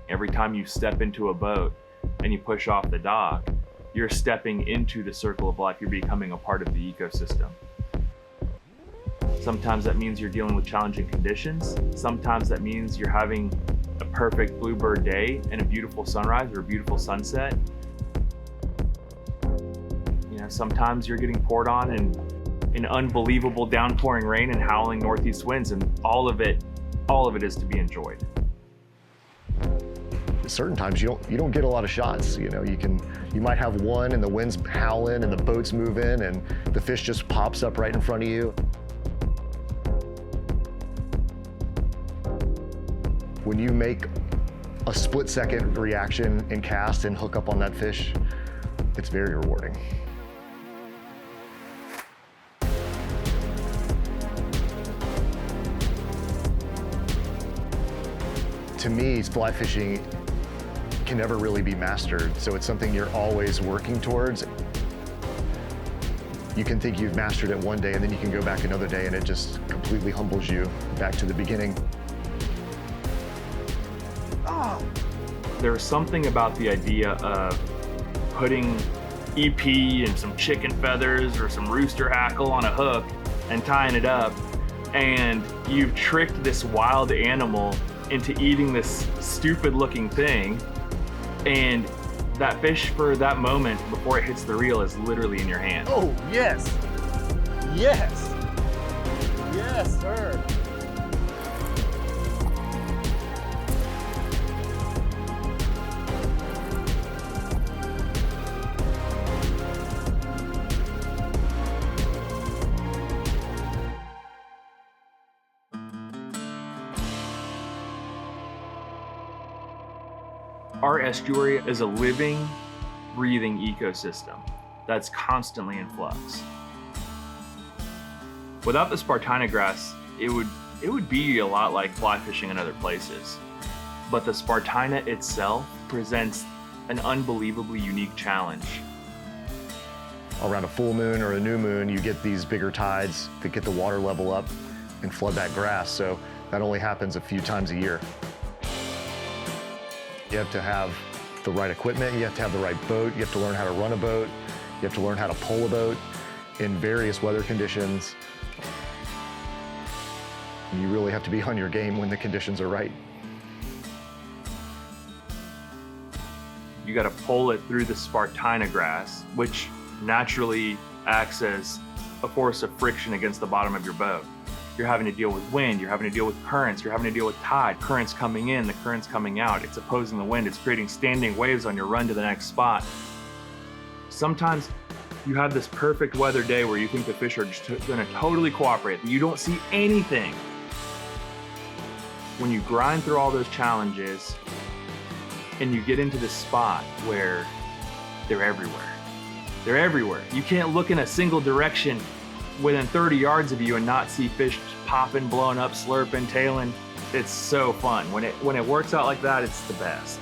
Every time you step into a boat and you push off the dock, you're stepping into the circle of life. You're becoming a part of the ecosystem. Sometimes that means you're dealing with challenging conditions. Sometimes that means you're having a perfect bluebird day and a beautiful sunrise or a beautiful sunset. You know, sometimes you're getting poured on in unbelievable downpouring rain and howling northeast winds, and all of it is to be enjoyed. Certain times you don't get a lot of shots. You know, you might have one and the wind's howling and the boat's moving and the fish just pops up right in front of you. When you make a split-second reaction and cast and hook up on that fish, it's very rewarding. To me, fly fishing can never really be mastered, so it's something you're always working towards. You can think you've mastered it one day and then you can go back another day and it just completely humbles you back to the beginning. There's something about the idea of putting EP and some chicken feathers or some rooster hackle on a hook and tying it up, and you've tricked this wild animal into eating this stupid looking thing, and that fish for that moment before it hits the reel is literally in your hand. Oh, yes. Yes. Yes, sir. Our estuary is a living, breathing ecosystem that's constantly in flux. Without the Spartina grass, it would be a lot like fly fishing in other places. But the Spartina itself presents an unbelievably unique challenge. Around a full moon or a new moon, you get these bigger tides that get the water level up and flood that grass. So that only happens a few times a year. You have to have the right equipment, you have to have the right boat, you have to learn how to run a boat, you have to learn how to pull a boat in various weather conditions. You really have to be on your game when the conditions are right. You got to pull it through the Spartina grass, which naturally acts as a force of friction against the bottom of your boat. You're having to deal with wind, you're having to deal with currents, you're having to deal with tide, currents coming in, the currents coming out. It's opposing the wind, it's creating standing waves on your run to the next spot. Sometimes you have this perfect weather day where you think the fish are just gonna totally cooperate, but you don't see anything. When you grind through all those challenges and you get into this spot where they're everywhere. They're everywhere. You can't look in a single direction within 30 yards of you and not see fish popping, blowing up, slurping, tailing. It's so fun. When it works out like that, it's the best.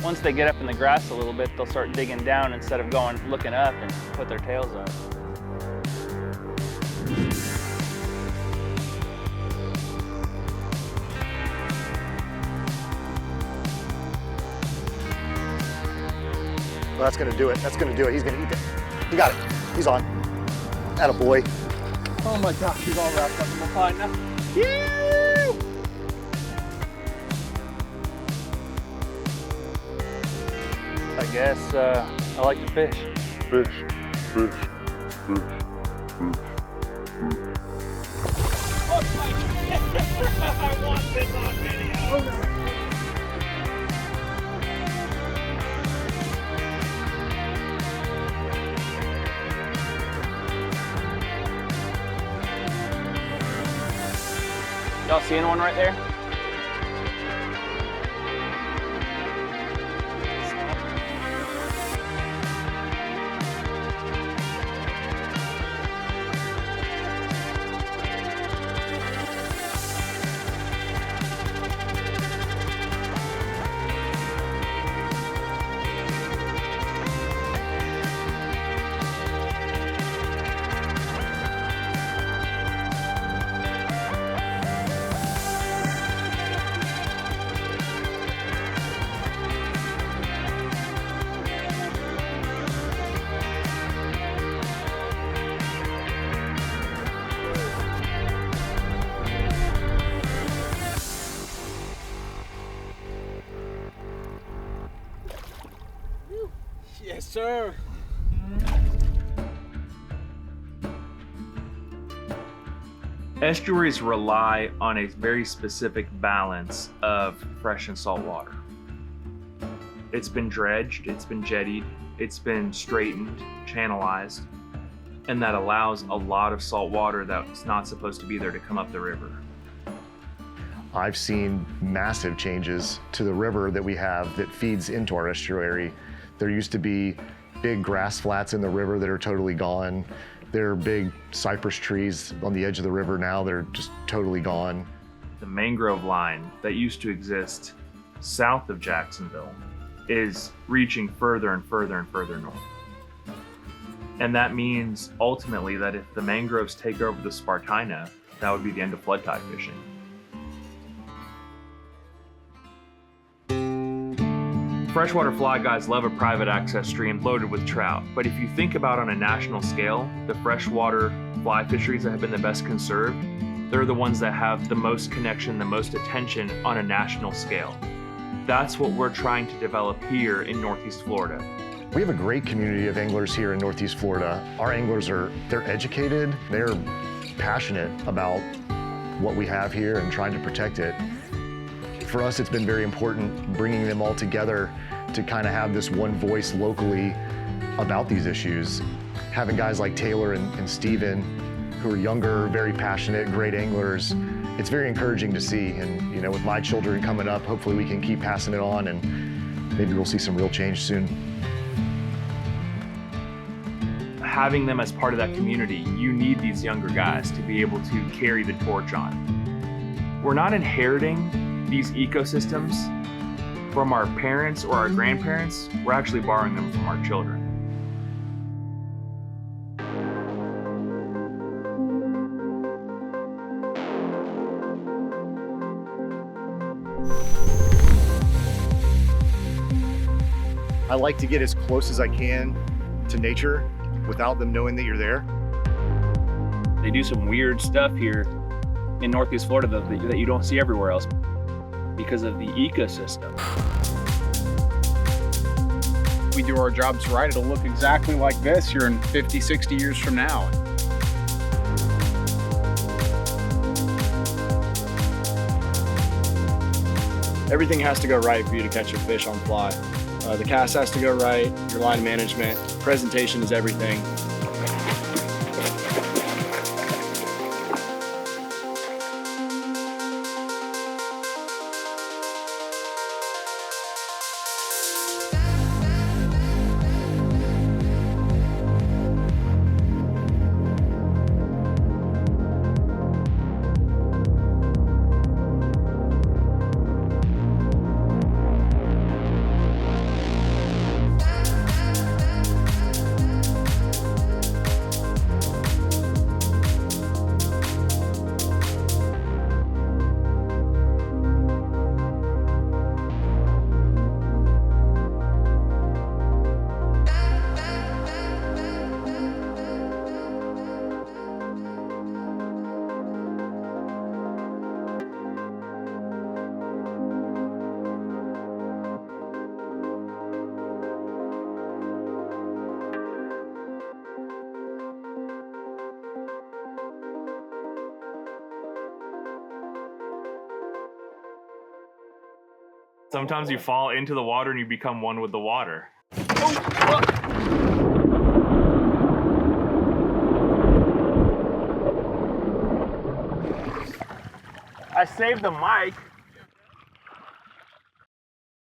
Once they get up in the grass a little bit, they'll start digging down instead of looking up and put their tails up. Well, that's gonna do it. That's gonna do it. He's gonna eat it. He got it. He's on. Attaboy. Oh my gosh, he's all wrapped up in the pine now. I guess I like to fish. Fish, fish, fish, fish. I want this on video. Y'all seeing one right there? sir. Estuaries rely on a very specific balance of fresh and salt water. It's been dredged, it's been jettied, it's been straightened, channelized, and that allows a lot of salt water that's not supposed to be there to come up the river. I've seen massive changes to the river that we have that feeds into our estuary. There used to be big grass flats in the river that are totally gone. There are big cypress trees on the edge of the river now that are just totally gone. The mangrove line that used to exist south of Jacksonville is reaching further and further and further north. And that means ultimately that if the mangroves take over the Spartina, that would be the end of flood tide fishing. Freshwater fly guys love a private access stream loaded with trout, but if you think about on a national scale, the freshwater fly fisheries that have been the best conserved, they're the ones that have the most connection, the most attention on a national scale. That's what we're trying to develop here in Northeast Florida. We have a great community of anglers here in Northeast Florida. Our anglers they're educated, they're passionate about what we have here and trying to protect it. For us, it's been very important bringing them all together to kind of have this one voice locally about these issues. Having guys like Taylor and Steven, who are younger, very passionate, great anglers, it's very encouraging to see. And with my children coming up, hopefully we can keep passing it on and maybe we'll see some real change soon. Having them as part of that community, you need these younger guys to be able to carry the torch on. We're not inheriting these ecosystems from our parents or our grandparents, we're actually borrowing them from our children. I like to get as close as I can to nature without them knowing that you're there. They do some weird stuff here in Northeast Florida that you don't see everywhere else because of the ecosystem. We do our jobs right, it'll look exactly like this here in 50, 60 years from now. Everything has to go right for you to catch a fish on fly. The cast has to go right, your line management, presentation is everything. Sometimes you fall into the water and you become one with the water. I saved the mic.